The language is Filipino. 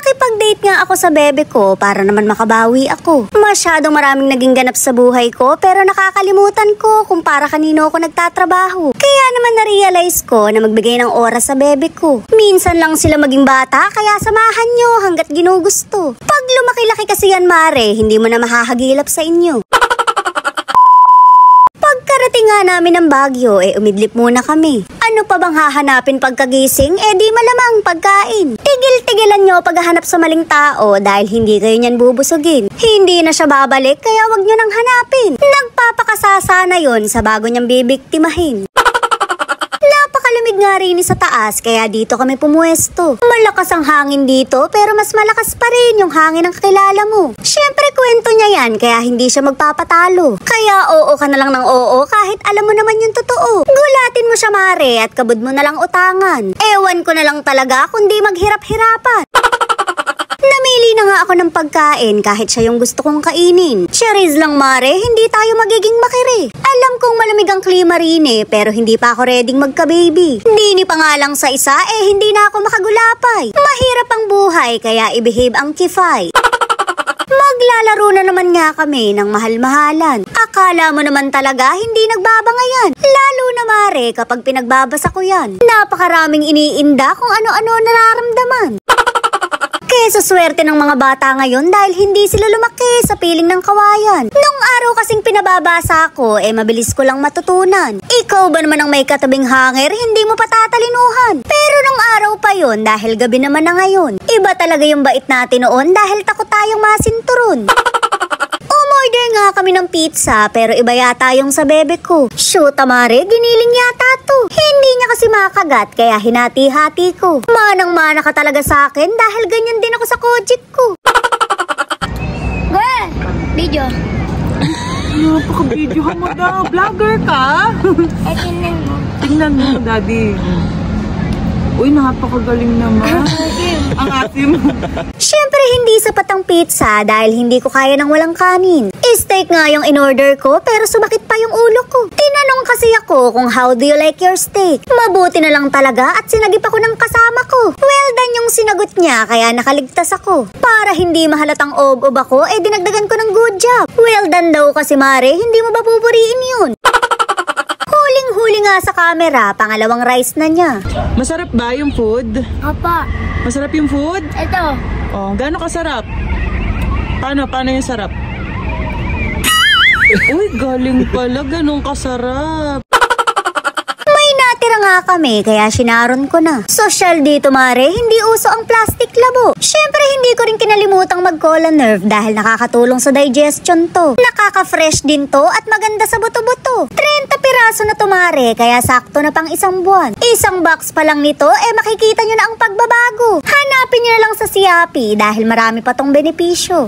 Nakipag-date nga ako sa bebe ko para naman makabawi ako. Masyadong maraming naging ganap sa buhay ko pero nakakalimutan ko kung para kanino ako nagtatrabaho. Kaya naman na-realize ko na magbigay ng oras sa bebe ko. Minsan lang sila maging bata kaya samahan nyo hanggat ginugusto. Pag lumaki-laki kasi yan mare, hindi mo na mahahagilap sa inyo. Pagkarating nga namin ng Baguio, umidlip muna kami. Ano pa bang hahanapin pagkagising? Di malamang pagkain. Tigil-tigilan nyo paghahanap sa maling tao dahil hindi kayo niyan bubusugin. Hindi na siya babalik kaya wag nyo nang hanapin. Nagpapakasasa na yon sa bago niyang bibiktimahin. Napakalamig nga rin sa taas kaya dito kami pumuesto. Malakas ang hangin dito pero mas malakas pa rin yung hangin ng kakilala mo. Syempre kwento niya yan kaya hindi siya magpapatalo. Kaya oo ka na lang ng oo kahit alam mo naman yung totoo. Gulatin mo siya mare at kabud mo na lang utangan. Ewan ko na lang talaga kundi maghirap-hirapan. Namili na nga ako ng pagkain kahit siya yung gusto kong kainin. Cherries lang mare, hindi tayo magiging makiri. Alam kong malamig ang klima rin pero hindi pa ako readyng magka-baby. Dini pa nga lang sa isa hindi na ako makagulapay. Mahirap ang buhay kaya i-behave ang kifay. Maglalaro na naman nga kami ng mahal-mahalan. Akala mo naman talaga hindi nagbabangayan. Lalo na mare kapag pinagbabasa ko yan. Napakaraming iniinda kung ano-ano nararamdaman. Kesa swerte ng mga bata ngayon dahil hindi sila lumaki sa piling ng kawayan. Nung araw kasing pinababasa ko, mabilis ko lang matutunan. Ikaw ba naman ang may katabing hanger, hindi mo patatalinuhan. Pero nung araw pa yon dahil gabi naman na ngayon. Iba talaga yung bait natin noon dahil takot tayong masinturon. Umorder nga kami ng pizza pero iba yata yung sa bebe ko. Shoot amare, giniling yata to. Hindi niya kasi makagat kaya hinati-hati ko. Manang-mana ka talaga sa akin dahil ganyan din ako sa kojik ko. Gwe! Video. Napaka-video mo daw. Vlogger ka? Tingnan mo. Tingnan mo, daddy. Uy, napakagaling naman. Ang asim. Siyempre hindi sapat ang pizza dahil hindi ko kaya ng walang kanin. Steak nga yung in-order ko pero sumakit pa yung ulo ko. Tinanong kasi ako kung how do you like your steak? Mabuti na lang talaga at sinagip ako ng kasama ko. Well done yung sinagot niya kaya nakaligtas ako. Para hindi mahalatang ob-ob ako, dinagdagan ko ng good job. Well done daw kasi mare, hindi mo ba pupuriin yun? Huling-huli nga sa camera, pangalawang rice na niya. Masarap ba yung food? Apa. Masarap yung food? Ito. Oh, gaano kasarap? Paano yung sarap? Uy, galing pala, ganun kasarap. May natira nga kami, kaya sinaron ko na. Social dito mare, hindi uso ang plastic labo. Syempre hindi ko rin kinalimutang mag-cola nerve dahil nakakatulong sa digestion to. Nakaka-fresh din to at maganda sa buto-buto. 30 piraso na to mare, kaya sakto na pang isang buwan. Isang box pa lang nito, makikita nyo na ang pagbabago. Hanapin nyo na lang sa Siapi dahil marami pa tong benepisyo.